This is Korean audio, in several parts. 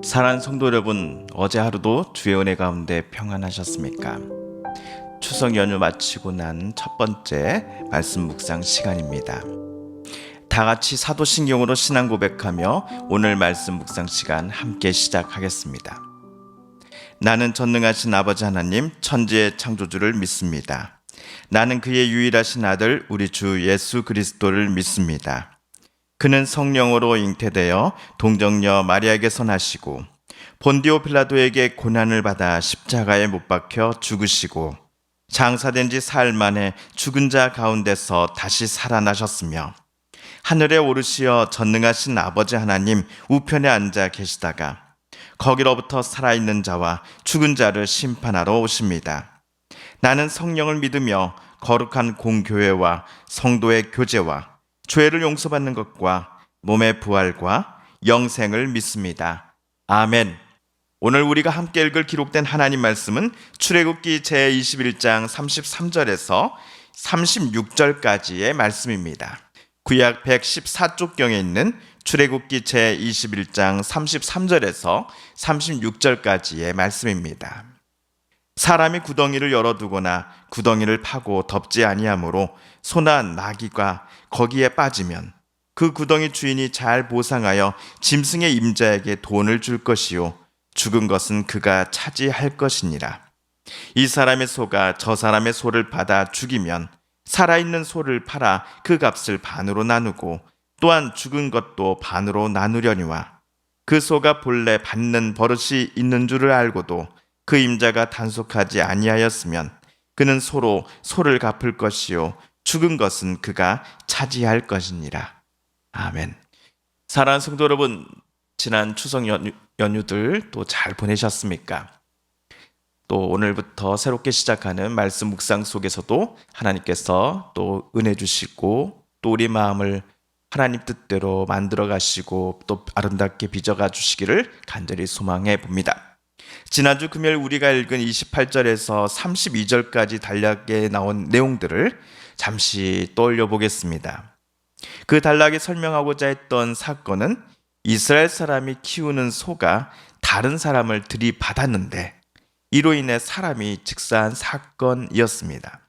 사랑하는 성도 여러분, 어제 하루도 주의 은혜 가운데 평안하셨습니까? 추석 연휴 마치고 난 첫 번째 말씀 묵상 시간입니다. 다 같이 사도신경으로 신앙 고백하며 오늘 말씀 묵상 시간 함께 시작하겠습니다. 나는 전능하신 아버지 하나님 천지의 창조주를 믿습니다. 나는 그의 유일하신 아들 우리 주 예수 그리스도를 믿습니다. 그는 성령으로 잉태되어 동정녀 마리아에게서 나시고 본디오 빌라도에게 고난을 받아 십자가에 못 박혀 죽으시고 장사된 지 사흘 만에 죽은 자 가운데서 다시 살아나셨으며 하늘에 오르시어 전능하신 아버지 하나님 우편에 앉아 계시다가 거기로부터 살아있는 자와 죽은 자를 심판하러 오십니다. 나는 성령을 믿으며 거룩한 공교회와 성도의 교제와 죄를 용서받는 것과 몸의 부활과 영생을 믿습니다. 아멘. 오늘 우리가 함께 읽을 기록된 하나님 말씀은 출애굽기 제21장 33절에서 36절까지의 말씀입니다. 구약 114쪽경에 있는 출애굽기 제21장 33절에서 36절까지의 말씀입니다. 사람이 구덩이를 열어두거나 구덩이를 파고 덮지 아니하므로 소나 나귀가 거기에 빠지면 그 구덩이 주인이 잘 보상하여 짐승의 임자에게 돈을 줄 것이요 죽은 것은 그가 차지할 것이니라. 이 사람의 소가 저 사람의 소를 받아 죽이면 살아있는 소를 팔아 그 값을 반으로 나누고 또한 죽은 것도 반으로 나누려니와 그 소가 본래 받는 버릇이 있는 줄을 알고도 그 임자가 단속하지 아니하였으면 그는 소로 소를 갚을 것이요 죽은 것은 그가 차지할 것이니라. 아멘. 사랑하는 성도 여러분, 지난 추석 연휴들 또 잘 보내셨습니까? 또 오늘부터 새롭게 시작하는 말씀 묵상 속에서도 하나님께서 또 은혜 주시고 또 우리 마음을 하나님 뜻대로 만들어 가시고 또 아름답게 빚어가 주시기를 간절히 소망해 봅니다. 지난주 금요일 우리가 읽은 28절에서 32절까지 단락에 나온 내용들을 잠시 떠올려 보겠습니다. 그 단락에 설명하고자 했던 사건은 이스라엘 사람이 키우는 소가 다른 사람을 들이받았는데 이로 인해 사람이 즉사한 사건이었습니다.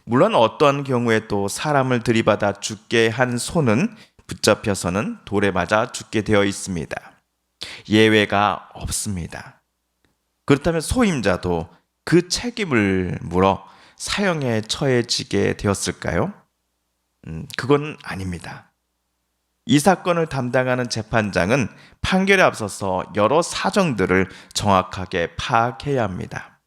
물론 어떤 경우에도 사람을 들이받아 죽게 한 소는 붙잡혀서는 돌에 맞아 죽게 되어 있습니다. 예외가 없습니다. 그렇다면 소임자도 그 책임을 물어 사형에 처해지게 되었을까요? 그건 아닙니다. 이 사건을 담당하는 재판장은 판결에 앞서서 여러 사정들을 정확하게 파악해야 합니다.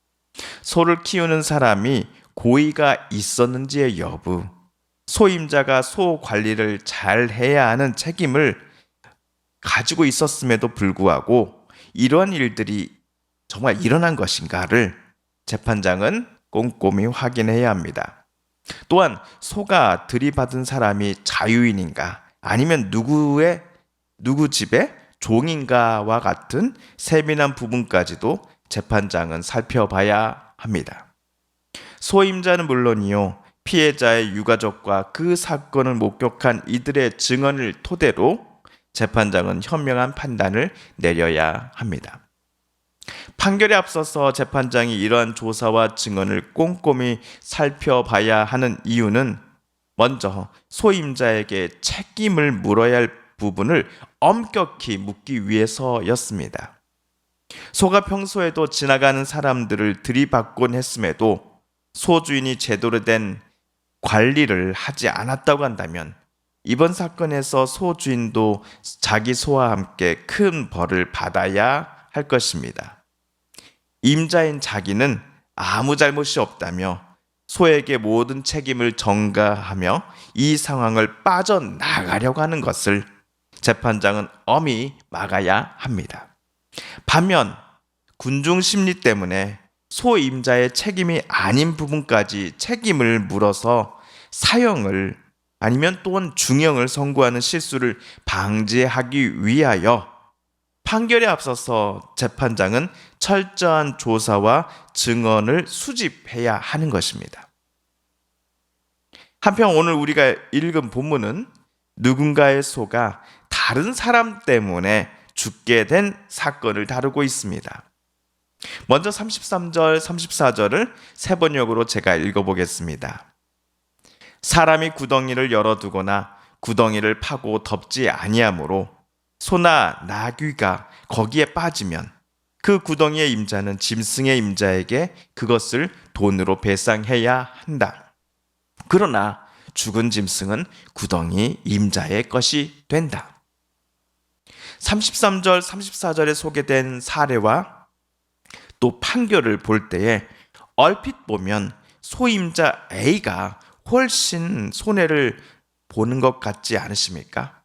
소를 키우는 사람이 고의가 있었는지의 여부, 소임자가 소 관리를 잘 해야 하는 책임을 가지고 있었음에도 불구하고 이러한 일들이 정말 일어난 것인가를 재판장은 꼼꼼히 확인해야 합니다. 또한 소가 들이받은 사람이 자유인인가 아니면 누구 집의 종인가와 같은 세밀한 부분까지도 재판장은 살펴봐야 합니다. 소임자는 물론이요, 피해자의 유가족과 그 사건을 목격한 이들의 증언을 토대로 재판장은 현명한 판단을 내려야 합니다. 판결에 앞서서 재판장이 이러한 조사와 증언을 꼼꼼히 살펴봐야 하는 이유는 먼저 소임자에게 책임을 물어야 할 부분을 엄격히 묻기 위해서였습니다. 소가 평소에도 지나가는 사람들을 들이받곤 했음에도 소주인이 제대로 된 관리를 하지 않았다고 한다면 이번 사건에서 소주인도 자기 소와 함께 큰 벌을 받아야 할 것입니다. 임자인 자기는 아무 잘못이 없다며 소에게 모든 책임을 전가하며 이 상황을 빠져나가려고 하는 것을 재판장은 엄히 막아야 합니다. 반면 군중 심리 때문에 소임자의 책임이 아닌 부분까지 책임을 물어서 사형을 아니면 또한 중형을 선고하는 실수를 방지하기 위하여 판결에 앞서서 재판장은 철저한 조사와 증언을 수집해야 하는 것입니다. 한편 오늘 우리가 읽은 본문은 누군가의 소가 다른 사람 때문에 죽게 된 사건을 다루고 있습니다. 먼저 33절, 34절을 세 번역으로 제가 읽어보겠습니다. 사람이 구덩이를 열어두거나 구덩이를 파고 덮지 아니하므로 소나 나귀가 거기에 빠지면 그 구덩이의 임자는 짐승의 임자에게 그것을 돈으로 배상해야 한다. 그러나 죽은 짐승은 구덩이 임자의 것이 된다. 33절, 34절에 소개된 사례와 또 판결을 볼 때에 얼핏 보면 소임자 A가 훨씬 손해를 보는 것 같지 않으십니까?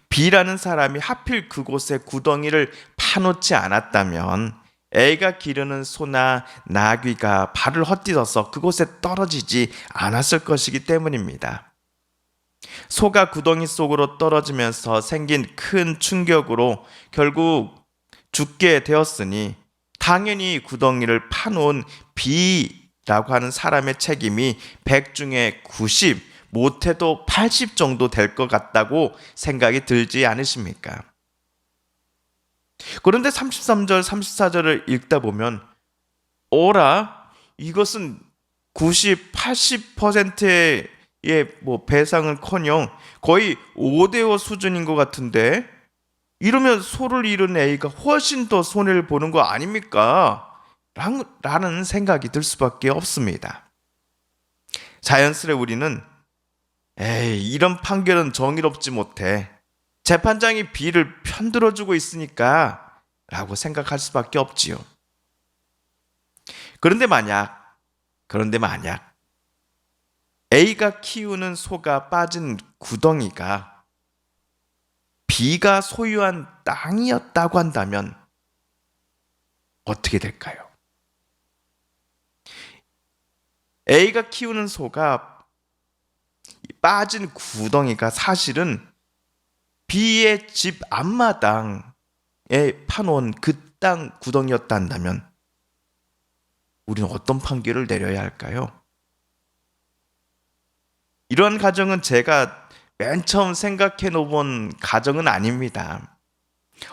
B라는 사람이 하필 그곳에 구덩이를 파놓지 않았다면 A가 기르는 소나 나귀가 발을 헛디뎌서 그곳에 떨어지지 않았을 것이기 때문입니다. 소가 구덩이 속으로 떨어지면서 생긴 큰 충격으로 결국 죽게 되었으니 당연히 구덩이를 파놓은 B라고 하는 사람의 책임이 100 중에 90, 못해도 80 정도 될 것 같다고 생각이 들지 않으십니까? 그런데 33절, 34절을 읽다 보면 어라? 이것은 90, 80%의 배상은커녕 거의 5대5 수준인 것 같은데 이러면 소를 잃은 A가 훨씬 더 손해를 보는 거 아닙니까? 라는 생각이 들 수밖에 없습니다. 자연스레 우리는 이런 판결은 정의롭지 못해. 재판장이 B를 편들어주고 있으니까 라고 생각할 수밖에 없지요. 그런데 만약 A가 키우는 소가 빠진 구덩이가 B가 소유한 땅이었다고 한다면 어떻게 될까요? A가 키우는 소가 빠진 구덩이가 사실은 B의 집 앞마당에 파놓은 그 땅 구덩이였다 한다면 우리는 어떤 판결을 내려야 할까요? 이러한 가정은 제가 맨 처음 생각해 놓은 가정은 아닙니다.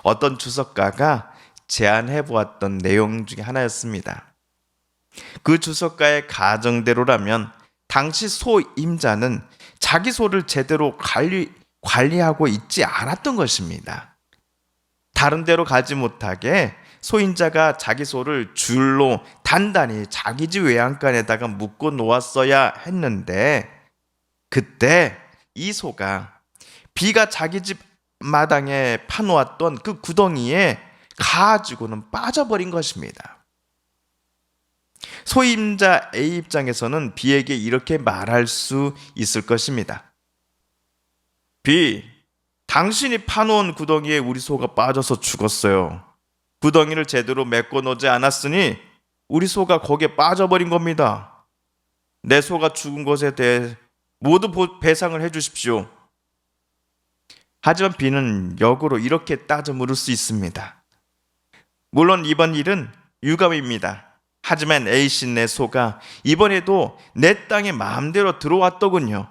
어떤 주석가가 제안해 보았던 내용 중에 하나였습니다. 그 주석가의 가정대로라면 당시 소임자는 자기 소를 제대로 관리하고 있지 않았던 것입니다. 다른 데로 가지 못하게 소임자가 자기 소를 줄로 단단히 자기 집 외양간에다가 묶어 놓았어야 했는데 그때 이 소가 B가 자기 집 마당에 파놓았던 그 구덩이에 가지고는 빠져버린 것입니다. 소임자 A 입장에서는 B에게 이렇게 말할 수 있을 것입니다. B, 당신이 파놓은 구덩이에 우리 소가 빠져서 죽었어요. 구덩이를 제대로 메꿔 놓지 않았으니 우리 소가 거기에 빠져버린 겁니다. 내 소가 죽은 것에 대해 모두 배상을 해주십시오. 하지만 B는 역으로 이렇게 따져 물을 수 있습니다. 물론 이번 일은 유감입니다. 하지만 A씨 내 소가 이번에도 내 땅에 마음대로 들어왔더군요.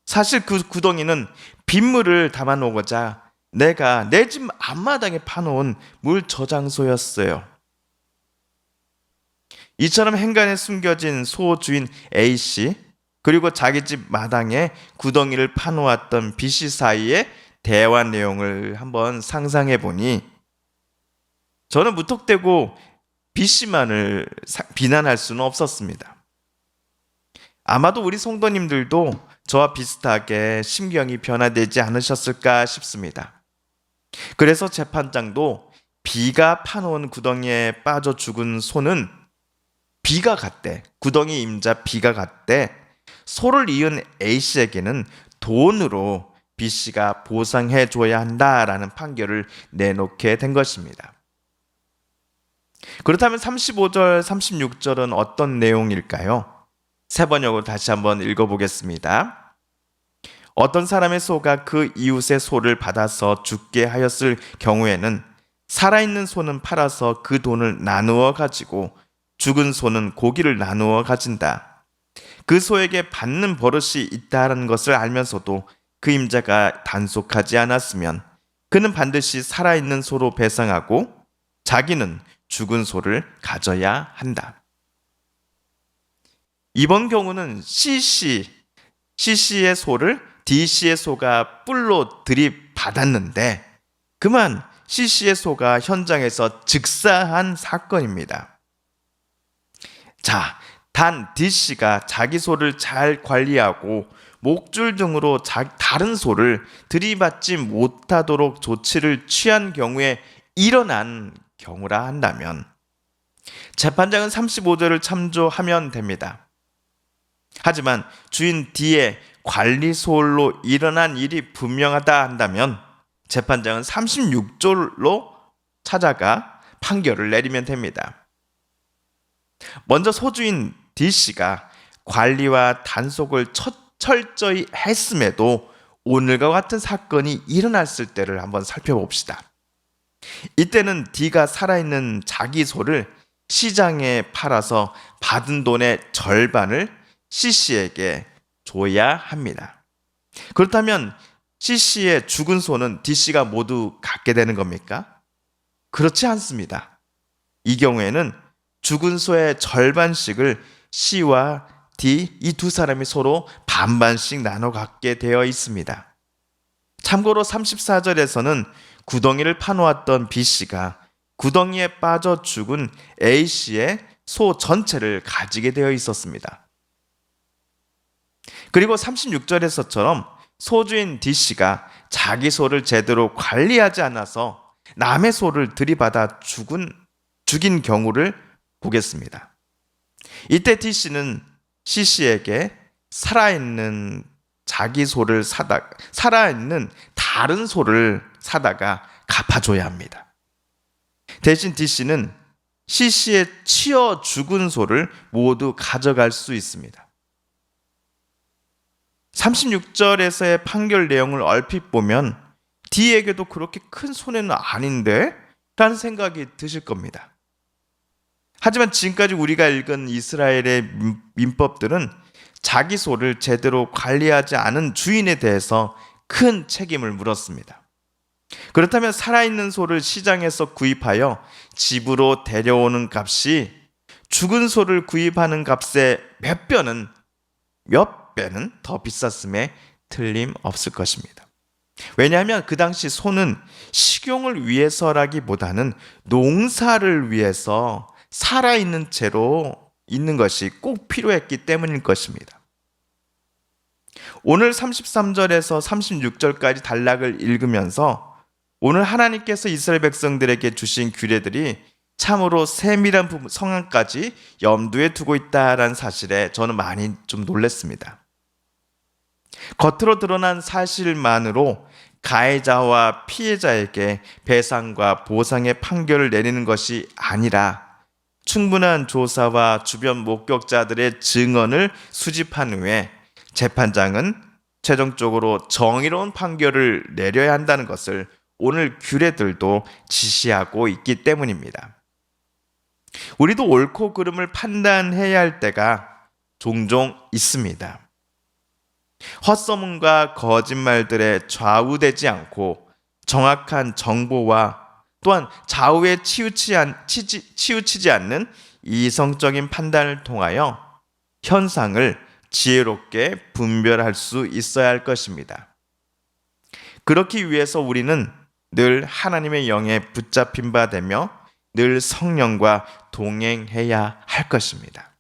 사실 그 구덩이는 빗물을 담아놓고자 내가 내 집 앞마당에 파놓은 물 저장소였어요. 이처럼 행간에 숨겨진 소 주인 A씨 그리고 자기 집 마당에 구덩이를 파놓았던 B씨 사이의 대화 내용을 한번 상상해 보니 저는 무턱대고 B씨만을 비난할 수는 없었습니다. 아마도 우리 성도님들도 저와 비슷하게 심경이 변화되지 않으셨을까 싶습니다. 그래서 재판장도 B가 파놓은 구덩이에 빠져 죽은 소는 B가 갔대. 구덩이 임자 B가 갔대. 소를 이은 A씨에게는 돈으로 B씨가 보상해 줘야 한다라는 판결을 내놓게 된 것입니다. 그렇다면 35절, 36절은 어떤 내용일까요? 세 번역으로 다시 한번 읽어보겠습니다. 어떤 사람의 소가 그 이웃의 소를 받아서 죽게 하였을 경우에는 살아있는 소는 팔아서 그 돈을 나누어 가지고 죽은 소는 고기를 나누어 가진다. 그 소에게 받는 버릇이 있다는 것을 알면서도 그 임자가 단속하지 않았으면 그는 반드시 살아있는 소로 배상하고 자기는 죽은 소를 가져야 한다. 이번 경우는 CC의 소를 DC의 소가 뿔로 들이받았는데 그만 CC의 소가 현장에서 즉사한 사건입니다. 자, 단 DC가 자기 소를 잘 관리하고 목줄 등으로 다른 소를 들이받지 못하도록 조치를 취한 경우에 일어난 경우라 한다면 재판장은 35절을 참조하면 됩니다. 하지만 주인 D의 관리 소홀로 일어난 일이 분명하다 한다면 재판장은 36절로 찾아가 판결을 내리면 됩니다. 먼저 소주인 D씨가 관리와 단속을 철저히 했음에도 오늘과 같은 사건이 일어났을 때를 한번 살펴봅시다. 이때는 D가 살아있는 자기 소를 시장에 팔아서 받은 돈의 절반을 C씨에게 줘야 합니다. 그렇다면 C씨의 죽은 소는 D씨가 모두 갖게 되는 겁니까? 그렇지 않습니다. 이 경우에는 죽은 소의 절반씩을 C와 D 이 두 사람이 서로 반반씩 나눠 갖게 되어 있습니다. 참고로 34절에서는 구덩이를 파놓았던 B씨가 구덩이에 빠져 죽은 A씨의 소 전체를 가지게 되어 있었습니다. 그리고 36절에서처럼 소주인 D씨가 자기 소를 제대로 관리하지 않아서 남의 소를 들이받아 죽인 경우를 보겠습니다. 이때 D씨는 C씨에게 살아있는 다른 소를 사다가 갚아줘야 합니다. 대신 D씨는 C씨의 치어 죽은 소를 모두 가져갈 수 있습니다. 36절에서의 판결 내용을 얼핏 보면 D에게도 그렇게 큰 손해는 아닌데? 라는 생각이 드실 겁니다. 하지만 지금까지 우리가 읽은 이스라엘의 민법들은 자기 소를 제대로 관리하지 않은 주인에 대해서 큰 책임을 물었습니다. 그렇다면 살아있는 소를 시장에서 구입하여 집으로 데려오는 값이 죽은 소를 구입하는 값의 몇 배는 더 비쌌음에 틀림없을 것입니다. 왜냐하면 그 당시 소는 식용을 위해서라기보다는 농사를 위해서 살아있는 채로 있는 것이 꼭 필요했기 때문일 것입니다. 오늘 33절에서 36절까지 단락을 읽으면서 오늘 하나님께서 이스라엘 백성들에게 주신 규례들이 참으로 세밀한 성향까지 염두에 두고 있다는 사실에 저는 많이 좀 놀랐습니다. 겉으로 드러난 사실만으로 가해자와 피해자에게 배상과 보상의 판결을 내리는 것이 아니라 충분한 조사와 주변 목격자들의 증언을 수집한 후에 재판장은 최종적으로 정의로운 판결을 내려야 한다는 것을 오늘 규례들도 지시하고 있기 때문입니다. 우리도 옳고 그름을 판단해야 할 때가 종종 있습니다. 헛소문과 거짓말들에 좌우되지 않고 정확한 정보와 또한 좌우에 치우치지 않는 이성적인 판단을 통하여 현상을 지혜롭게 분별할 수 있어야 할 것입니다. 그렇기 위해서 우리는 늘 하나님의 영에 붙잡힌 바 되며 늘 성령과 동행해야 할 것입니다.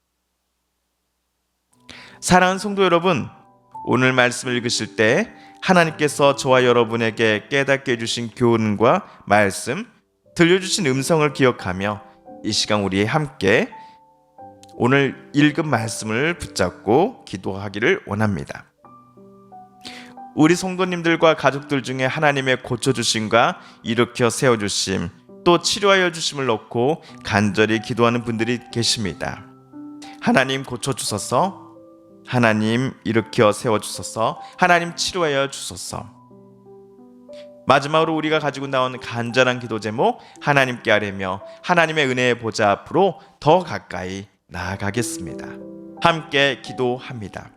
사랑하는 성도 여러분, 오늘 말씀을 읽으실 때 하나님께서 저와 여러분에게 깨닫게 해주신 교훈과 말씀, 들려주신 음성을 기억하며 이 시간 우리 함께 오늘 읽은 말씀을 붙잡고 기도하기를 원합니다. 우리 성도님들과 가족들 중에 하나님의 고쳐주심과 일으켜 세워주심, 또 치료하여 주심을 놓고 간절히 기도하는 분들이 계십니다. 하나님 고쳐주소서, 하나님 일으켜 세워주소서, 하나님 치료하여 주소서. 마지막으로 우리가 가지고 나온 간절한 기도 제목 하나님께 아뢰며 하나님의 은혜의 보좌 앞으로 더 가까이 나아가겠습니다. 함께 기도합니다.